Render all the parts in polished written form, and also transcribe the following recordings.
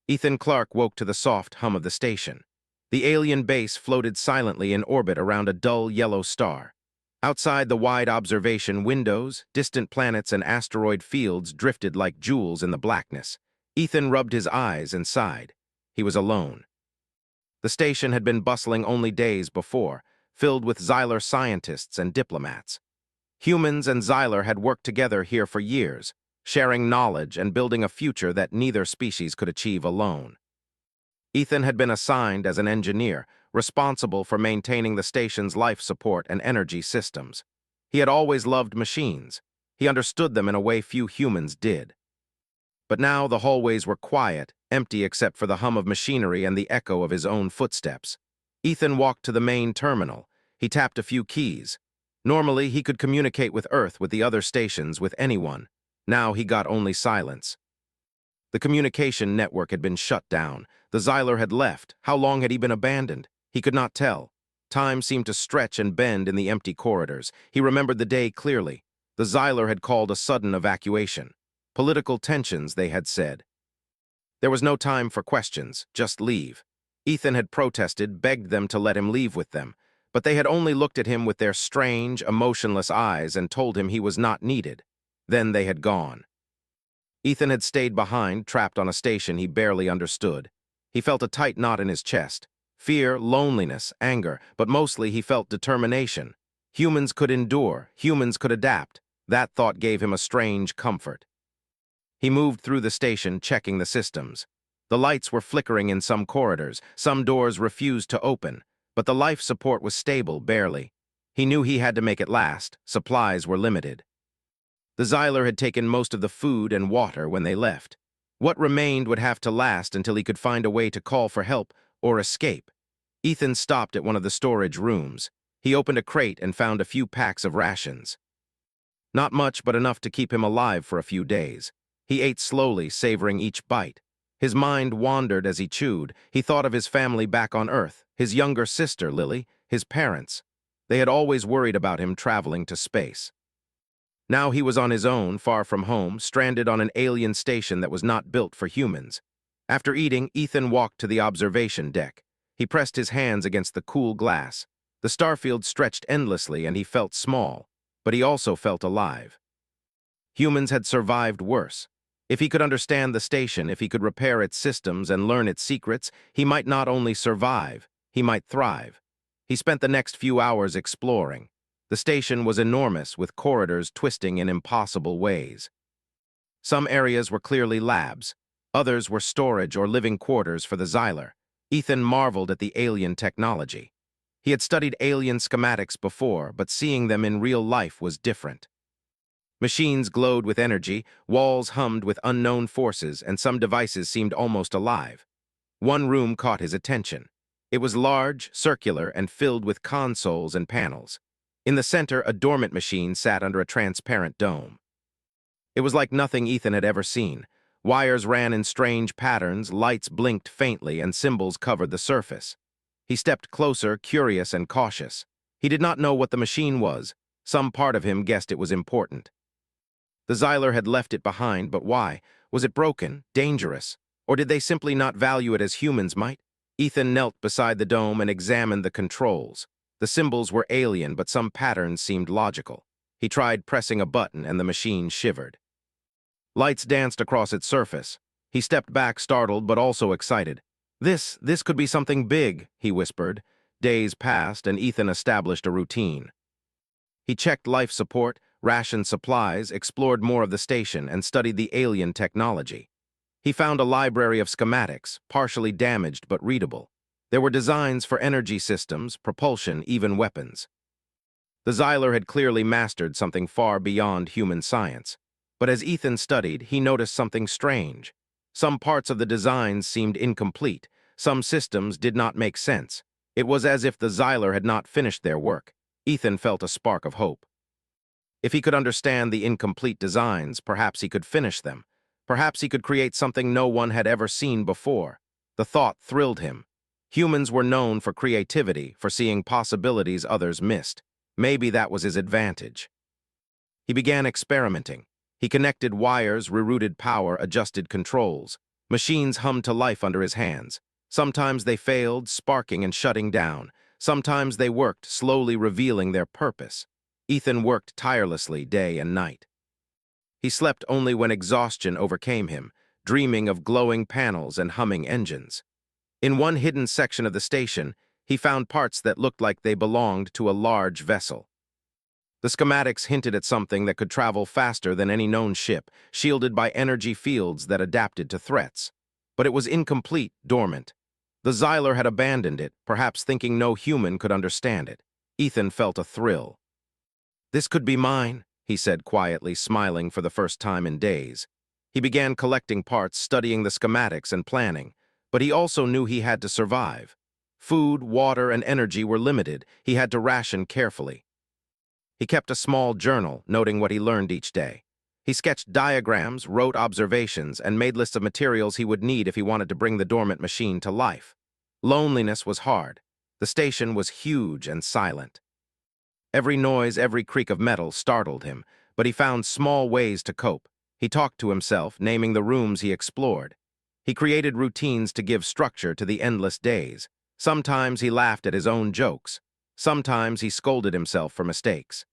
Ethan Clark woke to the soft hum of the station. The alien base floated silently in orbit around a dull yellow star. Outside the wide observation windows, distant planets and asteroid fields drifted like jewels in the blackness. Ethan rubbed his eyes and sighed. He was alone. The station had been bustling only days before, filled with Xylar scientists and diplomats. Humans and Xylar had worked together here for years, sharing knowledge and building a future that neither species could achieve alone. Ethan had been assigned as an engineer, responsible for maintaining the station's life support and energy systems. He had always loved machines. He understood them in a way few humans did. But now the hallways were quiet, empty except for the hum of machinery and the echo of his own footsteps. Ethan walked to the main terminal. He tapped a few keys. Normally, he could communicate with Earth, with the other stations, with anyone. Now he got only silence. The communication network had been shut down. The Xylar had left. How long had he been abandoned? He could not tell. Time seemed to stretch and bend in the empty corridors. He remembered the day clearly. The Xylar had called a sudden evacuation. Political tensions, they had said. There was no time for questions, just leave. Ethan had protested, begged them to let him leave with them, but they had only looked at him with their strange, emotionless eyes and told him he was not needed. Then they had gone. Ethan had stayed behind, trapped on a station he barely understood. He felt a tight knot in his chest. Fear, loneliness, anger, but mostly he felt determination. Humans could endure, humans could adapt. That thought gave him a strange comfort. He moved through the station, checking the systems. The lights were flickering in some corridors, some doors refused to open, but the life support was stable, barely. He knew he had to make it last. Supplies were limited. The Xylar had taken most of the food and water when they left. What remained would have to last until he could find a way to call for help or escape. Ethan stopped at one of the storage rooms. He opened a crate and found a few packs of rations. Not much, but enough to keep him alive for a few days. He ate slowly, savoring each bite. His mind wandered as he chewed. He thought of his family back on Earth, his younger sister, Lily, his parents. They had always worried about him traveling to space. Now he was on his own, far from home, stranded on an alien station that was not built for humans. After eating, Ethan walked to the observation deck. He pressed his hands against the cool glass. The starfield stretched endlessly and he felt small, but he also felt alive. Humans had survived worse. If he could understand the station, if he could repair its systems and learn its secrets, he might not only survive, he might thrive. He spent the next few hours exploring. The station was enormous, with corridors twisting in impossible ways. Some areas were clearly labs. Others were storage or living quarters for the Xylar. Ethan marveled at the alien technology. He had studied alien schematics before, but seeing them in real life was different. Machines glowed with energy, walls hummed with unknown forces, and some devices seemed almost alive. One room caught his attention. It was large, circular, and filled with consoles and panels. In the center, a dormant machine sat under a transparent dome. It was like nothing Ethan had ever seen. Wires ran in strange patterns, lights blinked faintly, and symbols covered the surface. He stepped closer, curious and cautious. He did not know what the machine was. Some part of him guessed it was important. The Xylar had left it behind, but why? Was it broken, dangerous, or did they simply not value it as humans might? Ethan knelt beside the dome and examined the controls. The symbols were alien, but some patterns seemed logical. He tried pressing a button and the machine shivered. Lights danced across its surface. He stepped back, startled but also excited. This could be something big, he whispered. Days passed and Ethan established a routine. He checked life support, rationed supplies, explored more of the station, and studied the alien technology. He found a library of schematics, partially damaged but readable. There were designs for energy systems, propulsion, even weapons. The Xylar had clearly mastered something far beyond human science. But as Ethan studied, he noticed something strange. Some parts of the designs seemed incomplete. Some systems did not make sense. It was as if the Xylar had not finished their work. Ethan felt a spark of hope. If he could understand the incomplete designs, perhaps he could finish them. Perhaps he could create something no one had ever seen before. The thought thrilled him. Humans were known for creativity, for seeing possibilities others missed. Maybe that was his advantage. He began experimenting. He connected wires, rerouted power, adjusted controls. Machines hummed to life under his hands. Sometimes they failed, sparking and shutting down. Sometimes they worked, slowly revealing their purpose. Ethan worked tirelessly day and night. He slept only when exhaustion overcame him, dreaming of glowing panels and humming engines. In one hidden section of the station, he found parts that looked like they belonged to a large vessel. The schematics hinted at something that could travel faster than any known ship, shielded by energy fields that adapted to threats. But it was incomplete, dormant. The Xyler had abandoned it, perhaps thinking no human could understand it. Ethan felt a thrill. "This could be mine," he said quietly, smiling for the first time in days. He began collecting parts, studying the schematics and planning, but he also knew he had to survive. Food, water, and energy were limited. He had to ration carefully. He kept a small journal, noting what he learned each day. He sketched diagrams, wrote observations, and made lists of materials he would need if he wanted to bring the dormant machine to life. Loneliness was hard. The station was huge and silent. Every noise, every creak of metal startled him, but he found small ways to cope. He talked to himself, naming the rooms he explored. He created routines to give structure to the endless days. Sometimes he laughed at his own jokes. Sometimes he scolded himself for mistakes.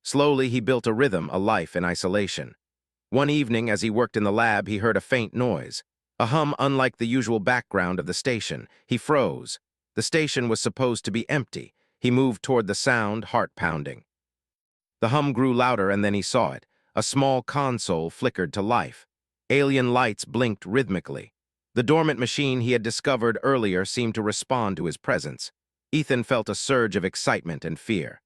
Slowly, he built a rhythm, a life in isolation. One evening, as he worked in the lab, he heard a faint noise, a hum unlike the usual background of the station. He froze. The station was supposed to be empty. He moved toward the sound, heart pounding. The hum grew louder, and then he saw it. A small console flickered to life. Alien lights blinked rhythmically. The dormant machine he had discovered earlier seemed to respond to his presence. Ethan felt a surge of excitement and fear.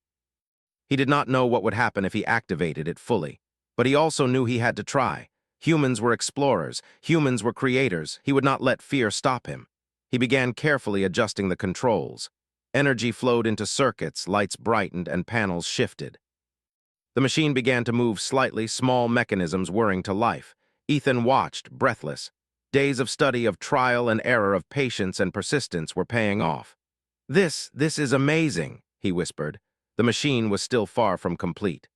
He did not know what would happen if he activated it fully, but he also knew he had to try. Humans were explorers. Humans were creators. He would not let fear stop him. He began carefully adjusting the controls. Energy flowed into circuits, lights brightened, and panels shifted. The machine began to move slightly, small mechanisms whirring to life. Ethan watched, breathless. Days of study, of trial and error, of patience and persistence were paying off. This is amazing," he whispered. The machine was still far from complete.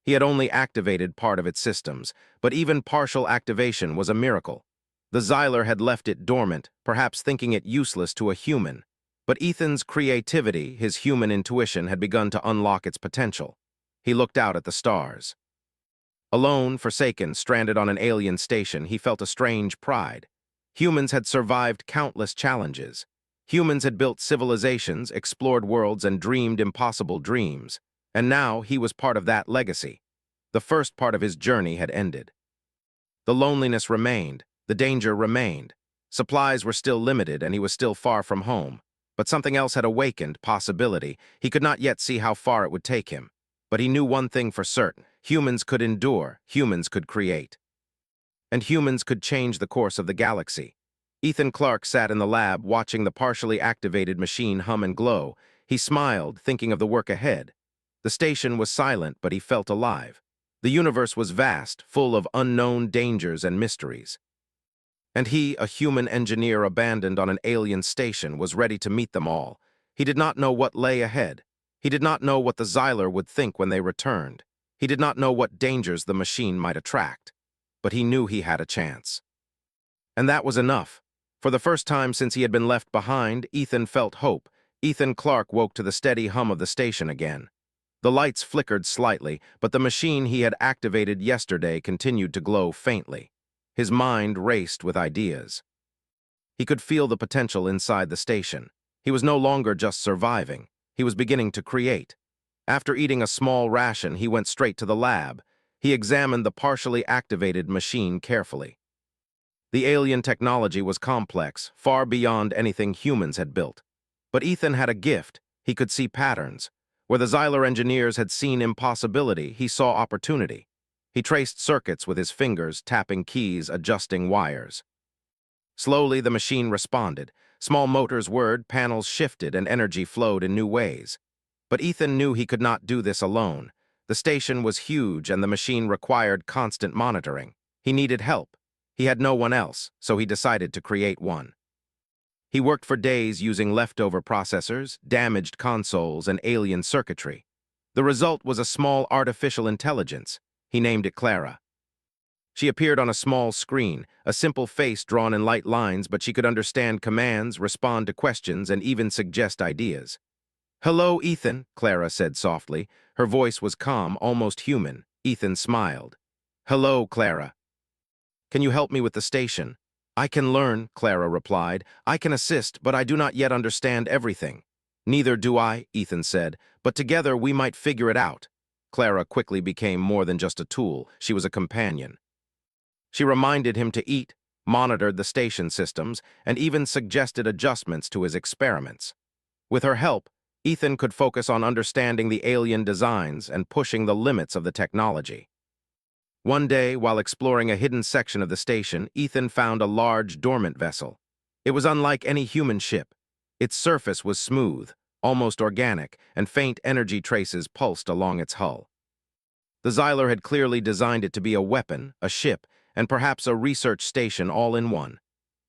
He had only activated part of its systems, but even partial activation was a miracle. The Xyler had left it dormant, perhaps thinking it useless to a human. But Ethan's creativity, his human intuition, had begun to unlock its potential. He looked out at the stars. Alone, forsaken, stranded on an alien station, he felt a strange pride. Humans had survived countless challenges. Humans had built civilizations, explored worlds, and dreamed impossible dreams. And now he was part of that legacy. The first part of his journey had ended. The loneliness remained. The danger remained. Supplies were still limited, and he was still far from home. But something else had awakened, possibility. He could not yet see how far it would take him. But he knew one thing for certain. Humans could endure. Humans could create. And humans could change the course of the galaxy. Ethan Clarke sat in the lab, watching the partially activated machine hum and glow. He smiled, thinking of the work ahead. The station was silent, but he felt alive. The universe was vast, full of unknown dangers and mysteries. And he, a human engineer abandoned on an alien station, was ready to meet them all. He did not know what lay ahead. He did not know what the Xyler would think when they returned. He did not know what dangers the machine might attract. But he knew he had a chance. And that was enough. For the first time since he had been left behind, Ethan felt hope. Ethan Clarke woke to the steady hum of the station again. The lights flickered slightly, but the machine he had activated yesterday continued to glow faintly. His mind raced with ideas. He could feel the potential inside the station. He was no longer just surviving. He was beginning to create. After eating a small ration, he went straight to the lab. He examined the partially activated machine carefully. The alien technology was complex, far beyond anything humans had built. But Ethan had a gift. He could see patterns. Where the Xyler engineers had seen impossibility, he saw opportunity. He traced circuits with his fingers, tapping keys, adjusting wires. Slowly, the machine responded. Small motors whirred, panels shifted, and energy flowed in new ways. But Ethan knew he could not do this alone. The station was huge, and the machine required constant monitoring. He needed help. He had no one else, so he decided to create one. He worked for days using leftover processors, damaged consoles, and alien circuitry. The result was a small artificial intelligence. He named it Clara. She appeared on a small screen, a simple face drawn in light lines, but she could understand commands, respond to questions, and even suggest ideas. "Hello, Ethan," Clara said softly. Her voice was calm, almost human. Ethan smiled. "Hello, Clara. Can you help me with the station?" "I can learn," Clara replied. "I can assist, but I do not yet understand everything." "Neither do I," Ethan said, "but together we might figure it out." Clara quickly became more than just a tool. She was a companion. She reminded him to eat, monitored the station systems, and even suggested adjustments to his experiments. With her help, Ethan could focus on understanding the alien designs and pushing the limits of the technology. One day, while exploring a hidden section of the station, Ethan found a large, dormant vessel. It was unlike any human ship. Its surface was smooth, almost organic, and faint energy traces pulsed along its hull. The Xyler had clearly designed it to be a weapon, a ship, and perhaps a research station all in one.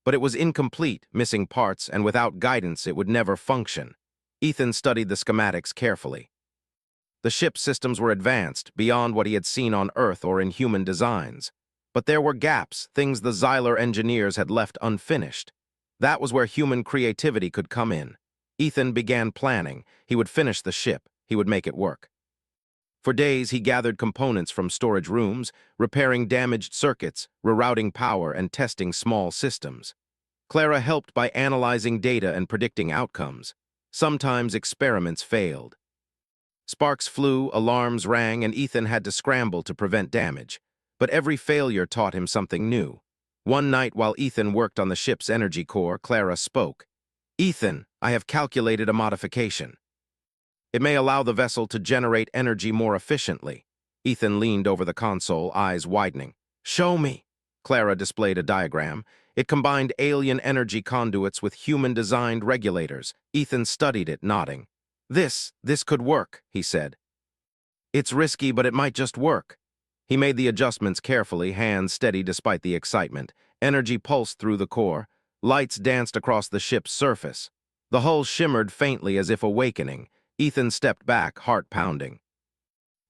But it was incomplete, missing parts, and without guidance it would never function. Ethan studied the schematics carefully. The ship's systems were advanced, beyond what he had seen on Earth or in human designs. But there were gaps, things the Xyler engineers had left unfinished. That was where human creativity could come in. Ethan began planning. He would finish the ship. He would make it work. For days, he gathered components from storage rooms, repairing damaged circuits, rerouting power, and testing small systems. Clara helped by analyzing data and predicting outcomes. Sometimes experiments failed. Sparks flew, alarms rang, and Ethan had to scramble to prevent damage. But every failure taught him something new. One night, while Ethan worked on the ship's energy core, Clara spoke. "Ethan, I have calculated a modification. It may allow the vessel to generate energy more efficiently." Ethan leaned over the console, eyes widening. "Show me." Clara displayed a diagram. It combined alien energy conduits with human-designed regulators. Ethan studied it, nodding. This could work," he said. "It's risky, but it might just work." He made the adjustments carefully, hands steady despite the excitement. Energy pulsed through the core. Lights danced across the ship's surface. The hull shimmered faintly as if awakening. Ethan stepped back, heart pounding.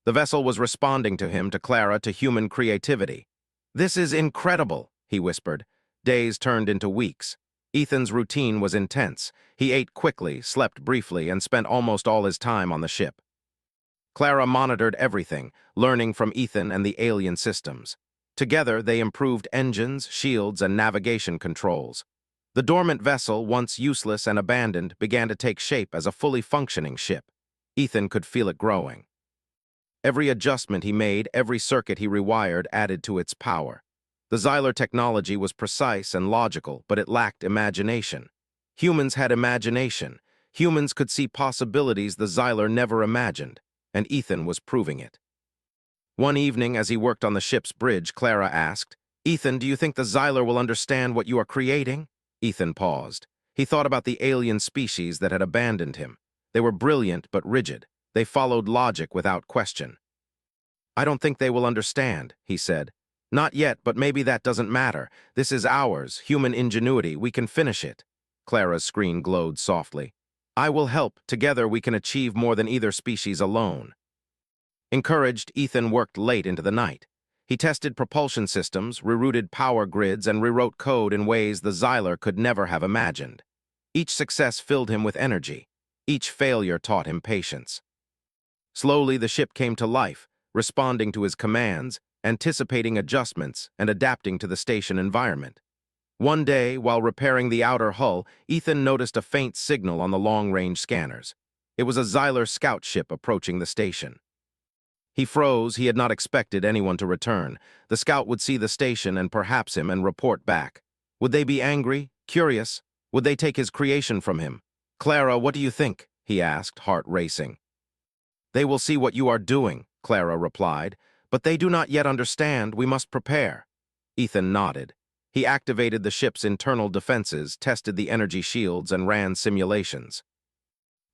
The vessel was responding to him, to Clara, to human creativity. "This is incredible," he whispered. Days turned into weeks. Ethan's routine was intense. He ate quickly, slept briefly, and spent almost all his time on the ship. Clara monitored everything, learning from Ethan and the alien systems. Together, they improved engines, shields, and navigation controls. The dormant vessel, once useless and abandoned, began to take shape as a fully functioning ship. Ethan could feel it growing. Every adjustment he made, every circuit he rewired added to its power. The Xyler technology was precise and logical, but it lacked imagination. Humans had imagination. Humans could see possibilities the Xyler never imagined, and Ethan was proving it. One evening, as he worked on the ship's bridge, Clara asked, "Ethan, do you think the Xyler will understand what you are creating?" Ethan paused. He thought about the alien species that had abandoned him. They were brilliant but rigid. They followed logic without question. "I don't think they will understand," he said. "Not yet, but maybe that doesn't matter. This is ours, human ingenuity. We can finish it." Clara's screen glowed softly. "I will help. Together we can achieve more than either species alone." Encouraged, Ethan worked late into the night. He tested propulsion systems, rerouted power grids, and rewrote code in ways the Xyler could never have imagined. Each success filled him with energy. Each failure taught him patience. Slowly, the ship came to life, responding to his commands, anticipating adjustments, and adapting to the station environment. One day, while repairing the outer hull, Ethan noticed a faint signal on the long-range scanners. It was a Xyler scout ship approaching the station. He froze. He had not expected anyone to return. The scout would see the station and perhaps him and report back. Would they be angry? Curious? Would they take his creation from him? "Clara, what do you think?" he asked, heart racing. "They will see what you are doing," Clara replied. "But they do not yet understand. We must prepare." Ethan nodded. He activated the ship's internal defenses, tested the energy shields, and ran simulations.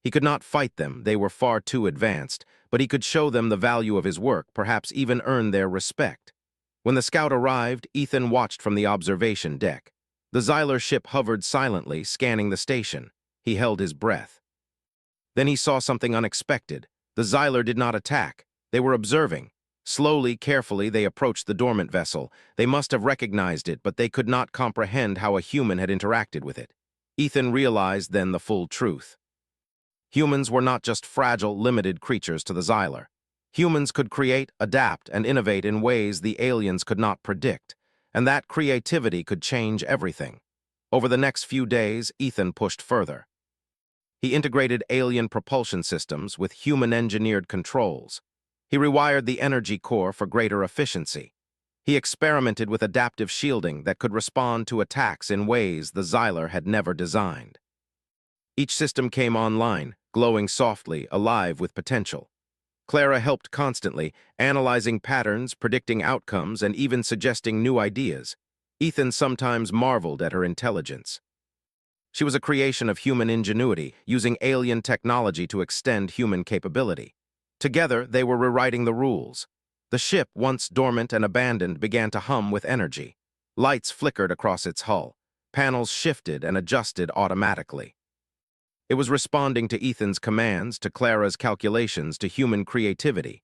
He could not fight them. They were far too advanced, but he could show them the value of his work, perhaps even earn their respect. When the scout arrived, Ethan watched from the observation deck. The Xyler ship hovered silently, scanning the station. He held his breath. Then he saw something unexpected. The Xyler did not attack. They were observing. Slowly, carefully, they approached the dormant vessel. They must have recognized it, but they could not comprehend how a human had interacted with it. Ethan realized then the full truth. Humans were not just fragile, limited creatures to the Xylar. Humans could create, adapt, and innovate in ways the aliens could not predict, and that creativity could change everything. Over the next few days, Ethan pushed further. He integrated alien propulsion systems with human-engineered controls. He rewired the energy core for greater efficiency. He experimented with adaptive shielding that could respond to attacks in ways the Xylar had never designed. Each system came online, glowing softly, alive with potential. Clara helped constantly, analyzing patterns, predicting outcomes, and even suggesting new ideas. Ethan sometimes marveled at her intelligence. She was a creation of human ingenuity, using alien technology to extend human capability. Together, they were rewriting the rules. The ship, once dormant and abandoned, began to hum with energy. Lights flickered across its hull. Panels shifted and adjusted automatically. It was responding to Ethan's commands, to Clara's calculations, to human creativity.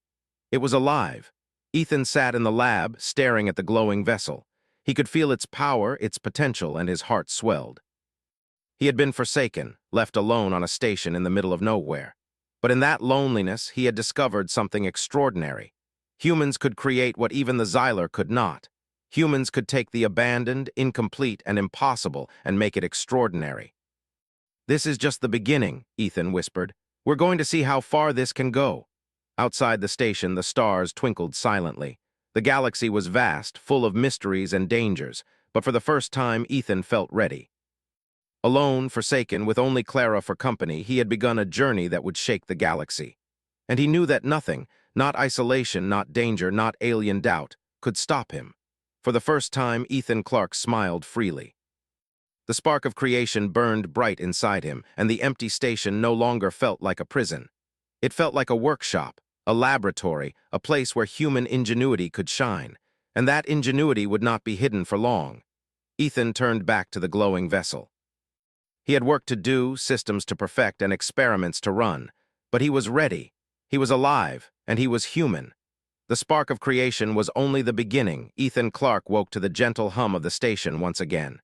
It was alive. Ethan sat in the lab, staring at the glowing vessel. He could feel its power, its potential, and his heart swelled. He had been forsaken, left alone on a station in the middle of nowhere. But in that loneliness, he had discovered something extraordinary. Humans could create what even the Xylar could not. Humans could take the abandoned, incomplete, and impossible and make it extraordinary. "This is just the beginning," Ethan whispered. "We're going to see how far this can go." Outside the station, the stars twinkled silently. The galaxy was vast, full of mysteries and dangers, but for the first time, Ethan felt ready. Alone, forsaken, with only Clara for company, he had begun a journey that would shake the galaxy. And he knew that nothing, not isolation, not danger, not alien doubt, could stop him. For the first time, Ethan Clarke smiled freely. The spark of creation burned bright inside him, and the empty station no longer felt like a prison. It felt like a workshop, a laboratory, a place where human ingenuity could shine. And that ingenuity would not be hidden for long. Ethan turned back to the glowing vessel. He had work to do, systems to perfect, and experiments to run. But he was ready. He was alive, and he was human. The spark of creation was only the beginning. Ethan Clarke woke to the gentle hum of the station once again.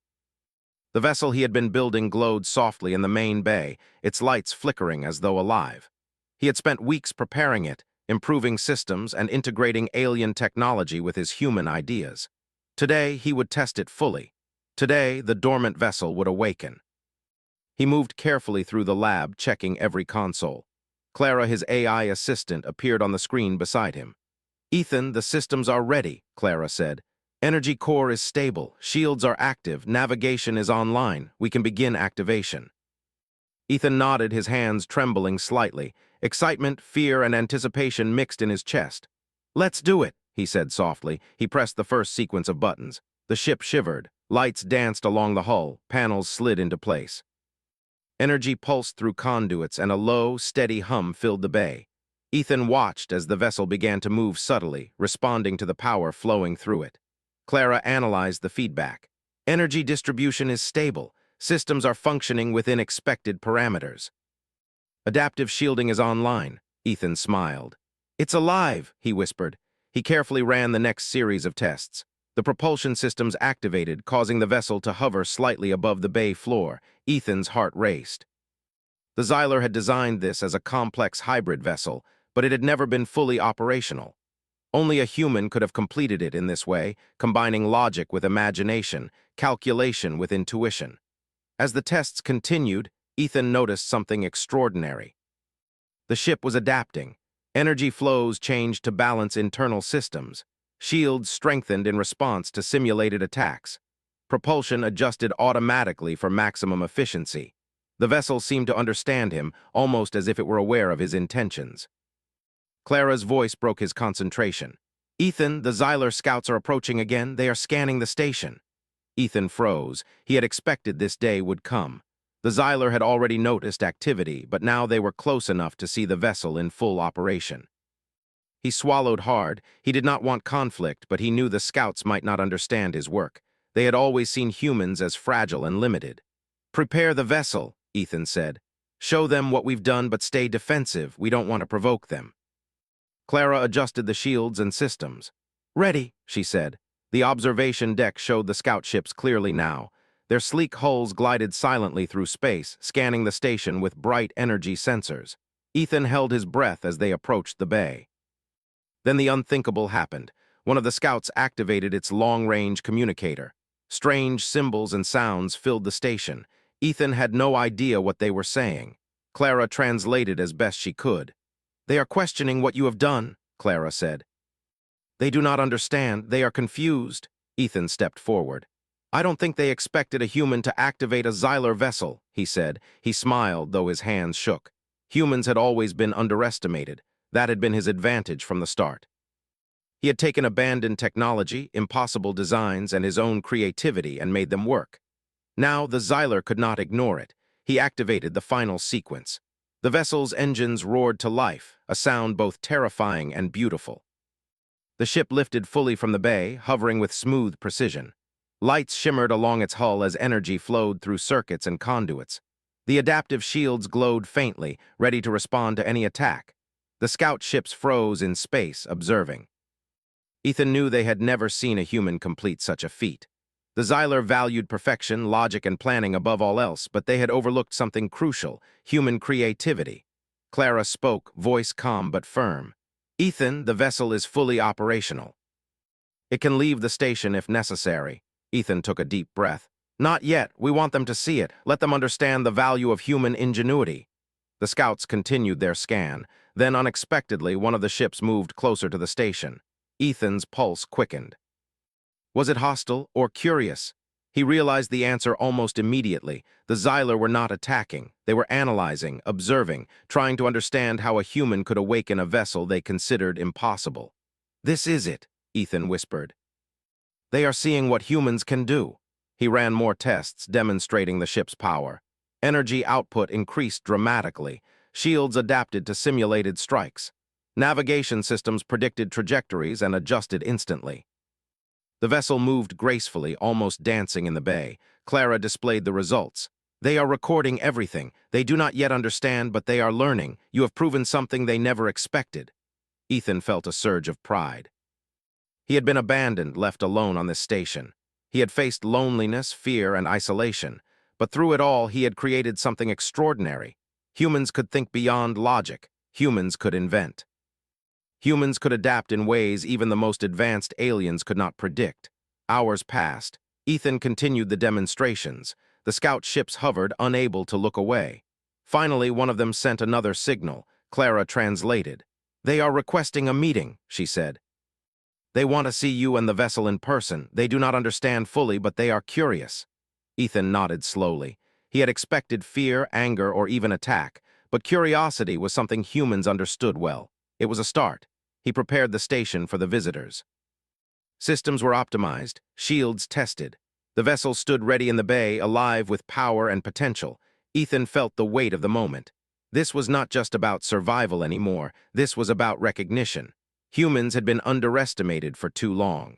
The vessel he had been building glowed softly in the main bay, its lights flickering as though alive. He had spent weeks preparing it, improving systems and integrating alien technology with his human ideas. Today, he would test it fully. Today, the dormant vessel would awaken. He moved carefully through the lab, checking every console. Clara, his AI assistant, appeared on the screen beside him. "Ethan, the systems are ready," Clara said. "Energy core is stable, shields are active, navigation is online. We can begin activation." Ethan nodded, his hands trembling slightly. Excitement, fear, and anticipation mixed in his chest. "Let's do it," he said softly. He pressed the first sequence of buttons. The ship shivered. Lights danced along the hull. Panels slid into place. Energy pulsed through conduits, and a low, steady hum filled the bay. Ethan watched as the vessel began to move subtly, responding to the power flowing through it. Clara analyzed the feedback. Energy distribution is stable. Systems are functioning within expected parameters. Adaptive shielding is online. Ethan smiled. "It's alive," he whispered. He carefully ran the next series of tests. The propulsion systems activated, causing the vessel to hover slightly above the bay floor. Ethan's heart raced. The Xylar had designed this as a complex hybrid vessel, but it had never been fully operational. Only a human could have completed it in this way, combining logic with imagination, calculation with intuition. As the tests continued, Ethan noticed something extraordinary. The ship was adapting. Energy flows changed to balance internal systems. Shields strengthened in response to simulated attacks. Propulsion adjusted automatically for maximum efficiency. The vessel seemed to understand him, almost as if it were aware of his intentions. Clara's voice broke his concentration. "Ethan, the Xylar scouts are approaching again. They are scanning the station." Ethan froze. He had expected this day would come. The Xylar had already noticed activity, but now they were close enough to see the vessel in full operation. He swallowed hard. He did not want conflict, but he knew the scouts might not understand his work. They had always seen humans as fragile and limited. "Prepare the vessel," Ethan said. "Show them what we've done, but stay defensive. We don't want to provoke them." Clara adjusted the shields and systems. "Ready," she said. The observation deck showed the scout ships clearly now. Their sleek hulls glided silently through space, scanning the station with bright energy sensors. Ethan held his breath as they approached the bay. Then the unthinkable happened. One of the scouts activated its long-range communicator. Strange symbols and sounds filled the station. Ethan had no idea what they were saying. Clara translated as best she could. "They are questioning what you have done," Clara said. "They do not understand. They are confused." Ethan stepped forward. "I don't think they expected a human to activate a Xylar vessel," he said. He smiled, though his hands shook. Humans had always been underestimated. That had been his advantage from the start. He had taken abandoned technology, impossible designs, and his own creativity and made them work. Now the Xylar could not ignore it. He activated the final sequence. The vessel's engines roared to life, a sound both terrifying and beautiful. The ship lifted fully from the bay, hovering with smooth precision. Lights shimmered along its hull as energy flowed through circuits and conduits. The adaptive shields glowed faintly, ready to respond to any attack. The scout ships froze in space, observing. Ethan knew they had never seen a human complete such a feat. The Xylar valued perfection, logic, and planning above all else, but they had overlooked something crucial: human creativity. Clara spoke, voice calm but firm. "Ethan, the vessel is fully operational. It can leave the station if necessary." Ethan took a deep breath. "Not yet. We want them to see it. Let them understand the value of human ingenuity." The scouts continued their scan. Then, unexpectedly, one of the ships moved closer to the station. Ethan's pulse quickened. Was it hostile or curious? He realized the answer almost immediately. The Xylar were not attacking. They were analyzing, observing, trying to understand how a human could awaken a vessel they considered impossible. "This is it," Ethan whispered. "They are seeing what humans can do." He ran more tests, demonstrating the ship's power. Energy output increased dramatically. Shields adapted to simulated strikes. Navigation systems predicted trajectories and adjusted instantly. The vessel moved gracefully, almost dancing in the bay. Clara displayed the results. "They are recording everything. They do not yet understand, but they are learning. You have proven something they never expected." Ethan felt a surge of pride. He had been abandoned, left alone on this station. He had faced loneliness, fear, and isolation. But through it all, he had created something extraordinary. Humans could think beyond logic. Humans could invent. Humans could adapt in ways even the most advanced aliens could not predict. Hours passed. Ethan continued the demonstrations. The scout ships hovered, unable to look away. Finally, one of them sent another signal. Clara translated. "They are requesting a meeting," she said. "They want to see you and the vessel in person. They do not understand fully, but they are curious." Ethan nodded slowly. He had expected fear, anger, or even attack, but curiosity was something humans understood well. It was a start. He prepared the station for the visitors. Systems were optimized, shields tested. The vessel stood ready in the bay, alive with power and potential. Ethan felt the weight of the moment. This was not just about survival anymore. This was about recognition. Humans had been underestimated for too long.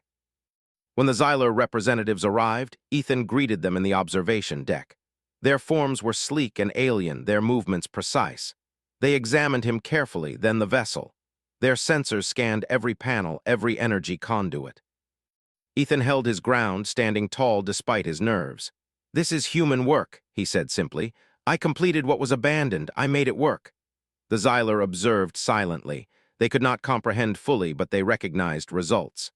When the Xylar representatives arrived, Ethan greeted them in the observation deck. Their forms were sleek and alien, their movements precise. They examined him carefully, then the vessel. Their sensors scanned every panel, every energy conduit. Ethan held his ground, standing tall despite his nerves. "This is human work," he said simply. "I completed what was abandoned. I made it work." The Xylar observed silently. They could not comprehend fully, but they recognized results.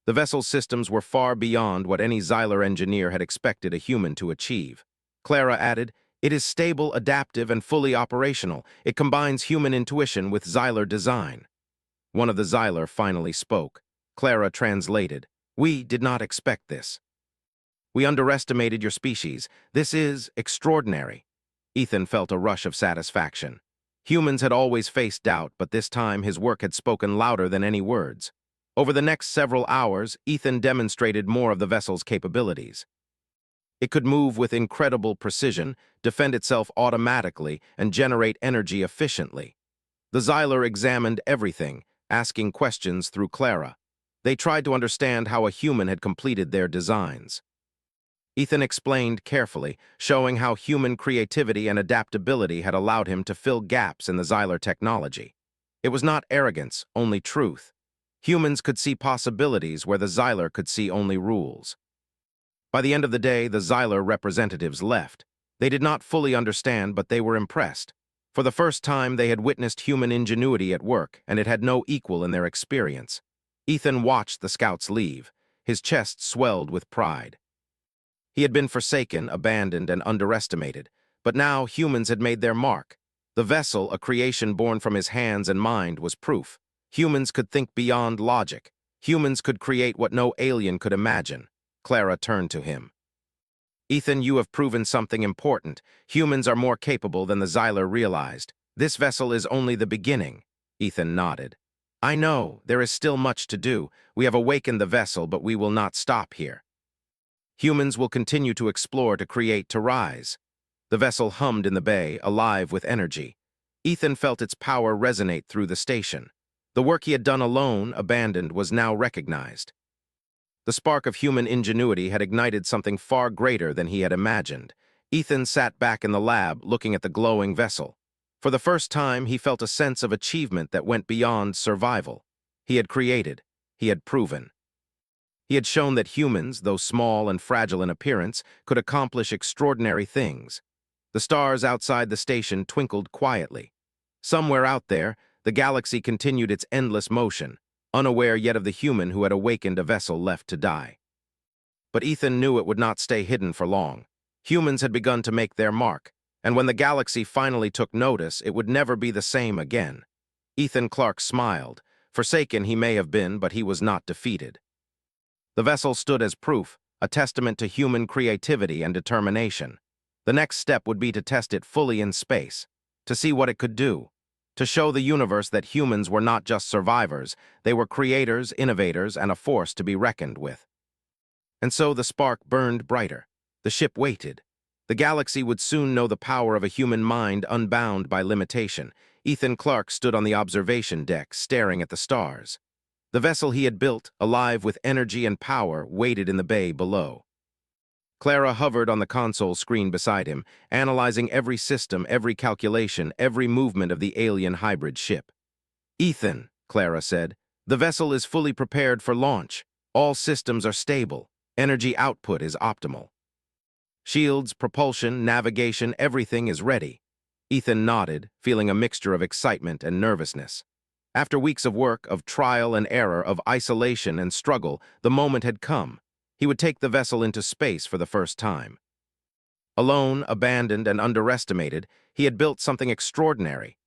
The vessel's systems were far beyond what any Xylar engineer had expected a human to achieve. Clara added, "It is stable, adaptive, and fully operational. It combines human intuition with Xylar design." One of the Xylar finally spoke. Clara translated, "We did not expect this. We underestimated your species. This is extraordinary." Ethan felt a rush of satisfaction. Humans had always faced doubt, but this time his work had spoken louder than any words. Over the next several hours, Ethan demonstrated more of the vessel's capabilities. It could move with incredible precision, defend itself automatically, and generate energy efficiently. The Xylar examined everything, asking questions through Clara. They tried to understand how a human had completed their designs. Ethan explained carefully, showing how human creativity and adaptability had allowed him to fill gaps in the Xylar technology. It was not arrogance, only truth. Humans could see possibilities where the Xylar could see only rules. By the end of the day, the Xylar representatives left. They did not fully understand, but they were impressed. For the first time, they had witnessed human ingenuity at work, and it had no equal in their experience. Ethan watched the scouts leave. His chest swelled with pride. He had been forsaken, abandoned, and underestimated, but now humans had made their mark. The vessel, a creation born from his hands and mind, was proof. Humans could think beyond logic. Humans could create what no alien could imagine. Clara turned to him. Ethan, you have proven something important. Humans are more capable than the Xylar realized. This vessel is only the beginning. Ethan nodded. I know, there is still much to do. We have awakened the vessel, but we will not stop here. Humans will continue to explore, to create, to rise. The vessel hummed in the bay, alive with energy. Ethan felt its power resonate through the station. The work he had done alone, abandoned, was now recognized. The spark of human ingenuity had ignited something far greater than he had imagined. Ethan sat back in the lab, looking at the glowing vessel. For the first time, he felt a sense of achievement that went beyond survival. He had created. He had proven. He had shown that humans, though small and fragile in appearance, could accomplish extraordinary things. The stars outside the station twinkled quietly. Somewhere out there, the galaxy continued its endless motion, unaware yet of the human who had awakened a vessel left to die. But Ethan knew it would not stay hidden for long. Humans had begun to make their mark, and when the galaxy finally took notice, it would never be the same again. Ethan Clarke smiled. Forsaken he may have been, but he was not defeated. The vessel stood as proof, a testament to human creativity and determination. The next step would be to test it fully in space, to see what it could do, to show the universe that humans were not just survivors, they were creators, innovators, and a force to be reckoned with. And so the spark burned brighter. The ship waited. The galaxy would soon know the power of a human mind unbound by limitation. Ethan Clarke stood on the observation deck, staring at the stars. The vessel he had built, alive with energy and power, waited in the bay below. Clara hovered on the console screen beside him, analyzing every system, every calculation, every movement of the alien hybrid ship. Ethan, Clara said, the vessel is fully prepared for launch. All systems are stable. Energy output is optimal. Shields, propulsion, navigation, everything is ready. Ethan nodded, feeling a mixture of excitement and nervousness. After weeks of work, of trial and error, of isolation and struggle, the moment had come. He would take the vessel into space for the first time. Alone, abandoned, and underestimated, he had built something extraordinary.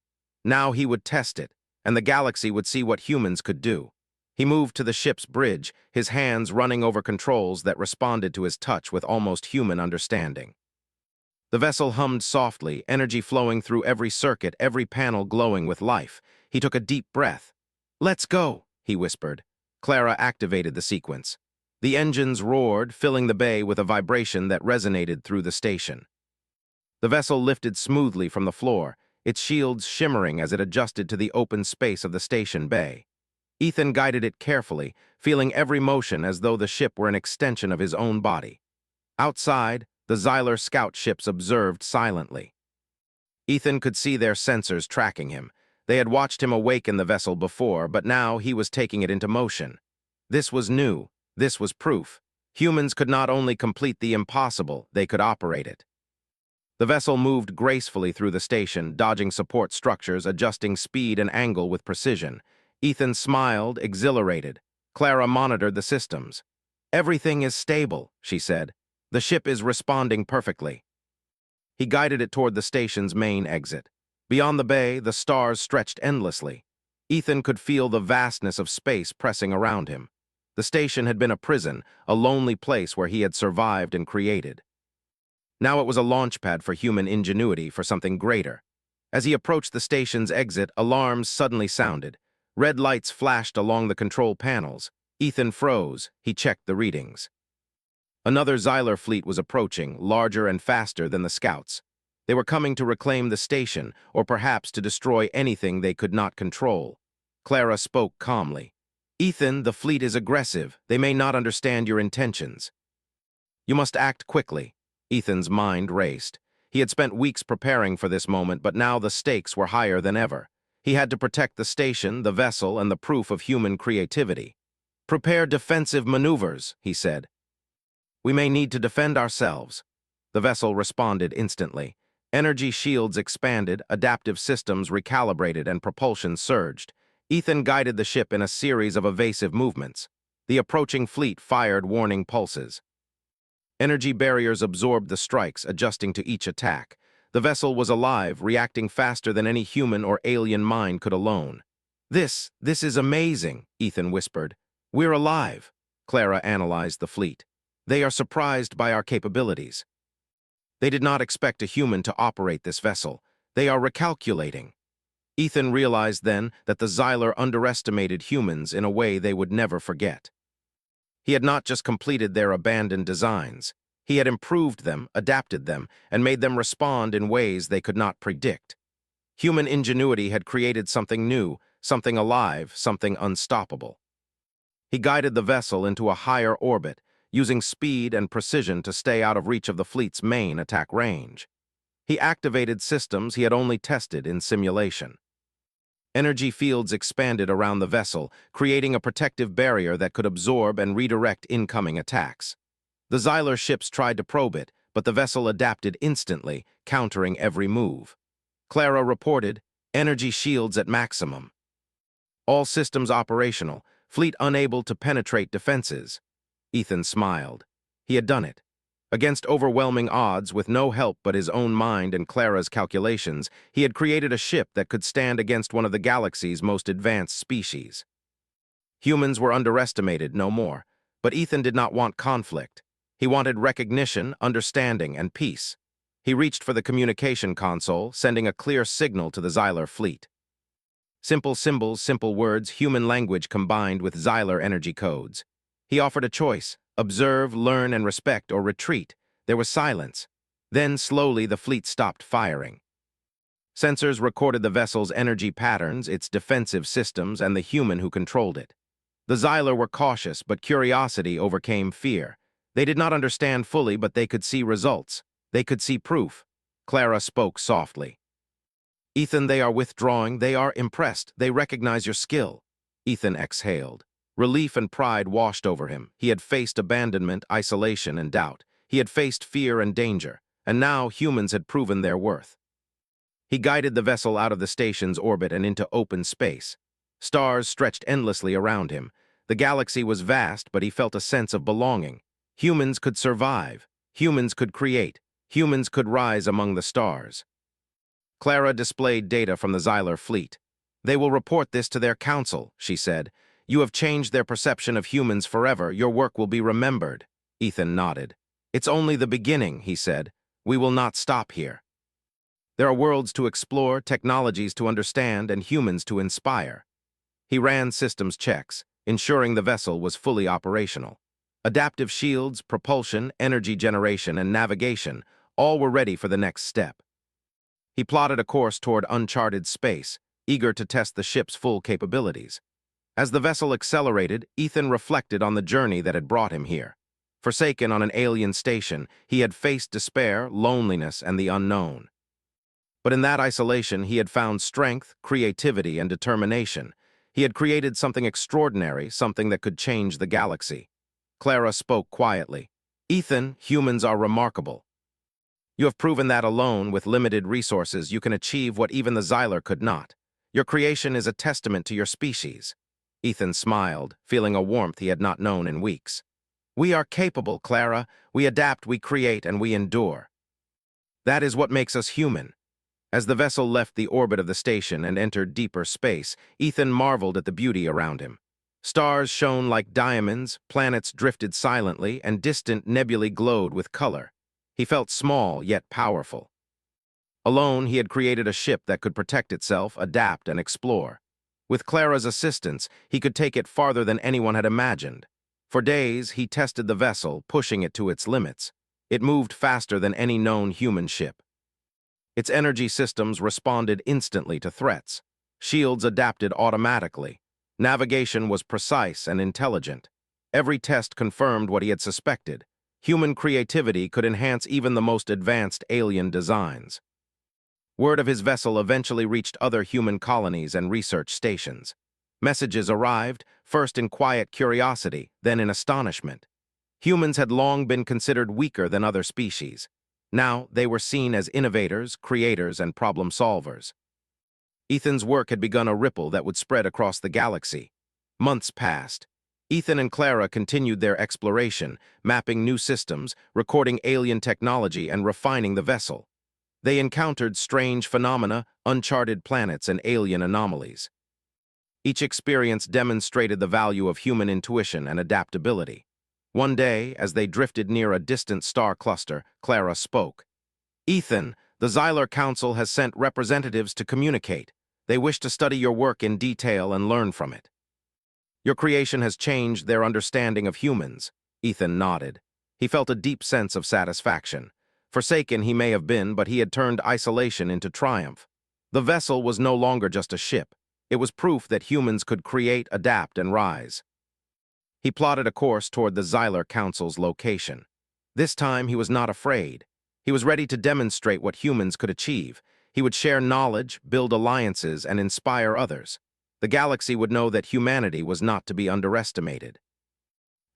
Now he would test it, and the galaxy would see what humans could do. He moved to the ship's bridge, his hands running over controls that responded to his touch with almost human understanding. The vessel hummed softly, energy flowing through every circuit, every panel glowing with life. He took a deep breath. "Let's go," he whispered. Clara activated the sequence. The engines roared, filling the bay with a vibration that resonated through the station. The vessel lifted smoothly from the floor, its shields shimmering as it adjusted to the open space of the station bay. Ethan guided it carefully, feeling every motion as though the ship were an extension of his own body. Outside, the Xylar scout ships observed silently. Ethan could see their sensors tracking him. They had watched him awaken the vessel before, but now he was taking it into motion. This was new. This was proof. Humans could not only complete the impossible, they could operate it. The vessel moved gracefully through the station, dodging support structures, adjusting speed and angle with precision. Ethan smiled, exhilarated. Clara monitored the systems. "Everything is stable," she said. "The ship is responding perfectly." He guided it toward the station's main exit. Beyond the bay, the stars stretched endlessly. Ethan could feel the vastness of space pressing around him. The station had been a prison, a lonely place where he had survived and created. Now it was a launchpad for human ingenuity, for something greater. As he approached the station's exit, alarms suddenly sounded. Red lights flashed along the control panels. Ethan froze. He checked the readings. Another Xylar fleet was approaching, larger and faster than the scouts. They were coming to reclaim the station, or perhaps to destroy anything they could not control. Clara spoke calmly. "Ethan, the fleet is aggressive. They may not understand your intentions. You must act quickly." Ethan's mind raced. He had spent weeks preparing for this moment, but now the stakes were higher than ever. He had to protect the station, the vessel, and the proof of human creativity. "Prepare defensive maneuvers," he said. "We may need to defend ourselves." The vessel responded instantly. Energy shields expanded, adaptive systems recalibrated, and propulsion surged. Ethan guided the ship in a series of evasive movements. The approaching fleet fired warning pulses. Energy barriers absorbed the strikes, adjusting to each attack. The vessel was alive, reacting faster than any human or alien mind could alone. This is amazing," Ethan whispered. "We're alive." Clara analyzed the fleet. "They are surprised by our capabilities. They did not expect a human to operate this vessel. They are recalculating." Ethan realized then that the Xylar underestimated humans in a way they would never forget. He had not just completed their abandoned designs. He had improved them, adapted them, and made them respond in ways they could not predict. Human ingenuity had created something new, something alive, something unstoppable. He guided the vessel into a higher orbit, using speed and precision to stay out of reach of the fleet's main attack range. He activated systems he had only tested in simulation. Energy fields expanded around the vessel, creating a protective barrier that could absorb and redirect incoming attacks. The Xylar ships tried to probe it, but the vessel adapted instantly, countering every move. Clara reported, "Energy shields at maximum. All systems operational, fleet unable to penetrate defenses." Ethan smiled. He had done it. Against overwhelming odds, with no help but his own mind and Clara's calculations, he had created a ship that could stand against one of the galaxy's most advanced species. Humans were underestimated, no more, but Ethan did not want conflict. He wanted recognition, understanding, and peace. He reached for the communication console, sending a clear signal to the Xylar fleet. Simple symbols, simple words, human language combined with Xylar energy codes. He offered a choice: observe, learn, and respect, or retreat. There was silence. Then, slowly, the fleet stopped firing. Sensors recorded the vessel's energy patterns, its defensive systems, and the human who controlled it. The Xylar were cautious, but curiosity overcame fear. They did not understand fully, but they could see results. They could see proof. Clara spoke softly. "Ethan, they are withdrawing. They are impressed. They recognize your skill." Ethan exhaled. Relief and pride washed over him. He had faced abandonment, isolation, and doubt. He had faced fear and danger, and now humans had proven their worth. He guided the vessel out of the station's orbit and into open space. Stars stretched endlessly around him. The galaxy was vast, but he felt a sense of belonging. Humans could survive. Humans could create. Humans could rise among the stars. Clara displayed data from the Xylar fleet. "They will report this to their council," she said. "You have changed their perception of humans forever. Your work will be remembered." Ethan nodded. "It's only the beginning," he said. "We will not stop here. There are worlds to explore, technologies to understand, and humans to inspire." He ran systems checks, ensuring the vessel was fully operational. Adaptive shields, propulsion, energy generation, and navigation, all were ready for the next step. He plotted a course toward uncharted space, eager to test the ship's full capabilities. As the vessel accelerated, Ethan reflected on the journey that had brought him here. Forsaken on an alien station, he had faced despair, loneliness, and the unknown. But in that isolation, he had found strength, creativity, and determination. He had created something extraordinary, something that could change the galaxy. Clara spoke quietly. "Ethan, humans are remarkable. You have proven that alone, with limited resources, you can achieve what even the Xylar could not. Your creation is a testament to your species." Ethan smiled, feeling a warmth he had not known in weeks. "We are capable, Clara. We adapt, we create, and we endure. That is what makes us human." As the vessel left the orbit of the station and entered deeper space, Ethan marveled at the beauty around him. Stars shone like diamonds, planets drifted silently, and distant nebulae glowed with color. He felt small, yet powerful. Alone, he had created a ship that could protect itself, adapt, and explore. With Clara's assistance, he could take it farther than anyone had imagined. For days, he tested the vessel, pushing it to its limits. It moved faster than any known human ship. Its energy systems responded instantly to threats. Shields adapted automatically. Navigation was precise and intelligent. Every test confirmed what he had suspected. Human creativity could enhance even the most advanced alien designs. Word of his vessel eventually reached other human colonies and research stations. Messages arrived, first in quiet curiosity, then in astonishment. Humans had long been considered weaker than other species. Now they were seen as innovators, creators, and problem solvers. Ethan's work had begun a ripple that would spread across the galaxy. Months passed. Ethan and Clara continued their exploration, mapping new systems, recording alien technology, and refining the vessel. They encountered strange phenomena, uncharted planets, and alien anomalies. Each experience demonstrated the value of human intuition and adaptability. One day, as they drifted near a distant star cluster, Clara spoke. "Ethan, the Xylar Council has sent representatives to communicate. They wish to study your work in detail and learn from it." "Your creation has changed their understanding of humans." Ethan nodded. He felt a deep sense of satisfaction. Forsaken he may have been, but he had turned isolation into triumph. The vessel was no longer just a ship. It was proof that humans could create, adapt, and rise. He plotted a course toward the Xylar Council's location. This time he was not afraid. He was ready to demonstrate what humans could achieve. He would share knowledge, build alliances, and inspire others. The galaxy would know that humanity was not to be underestimated.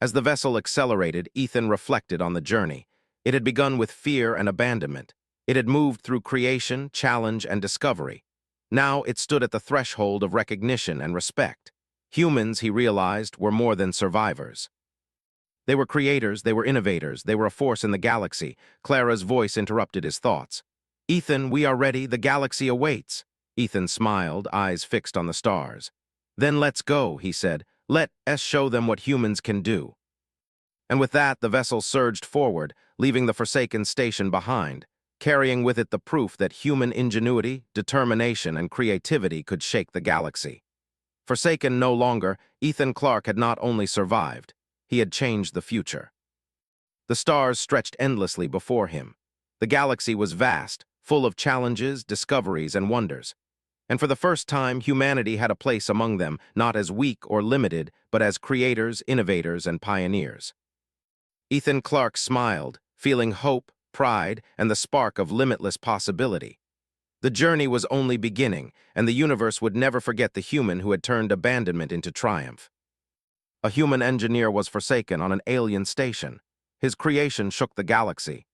As the vessel accelerated, Ethan reflected on the journey. It had begun with fear and abandonment. It had moved through creation, challenge, and discovery. Now it stood at the threshold of recognition and respect. Humans, he realized, were more than survivors. They were creators, they were innovators, they were a force in the galaxy. Clara's voice interrupted his thoughts. "Ethan, we are ready, the galaxy awaits." Ethan smiled, eyes fixed on the stars. "Then let's go," he said. "Let us show them what humans can do." And with that, the vessel surged forward, leaving the forsaken station behind, carrying with it the proof that human ingenuity, determination, and creativity could shake the galaxy. Forsaken no longer, Ethan Clarke had not only survived, he had changed the future. The stars stretched endlessly before him. The galaxy was vast, full of challenges, discoveries, and wonders. And for the first time, humanity had a place among them, not as weak or limited, but as creators, innovators, and pioneers. Ethan Clarke smiled, feeling hope, pride, and the spark of limitless possibility. The journey was only beginning, and the universe would never forget the human who had turned abandonment into triumph. A human engineer was forsaken on an alien station. His creation shook the galaxy.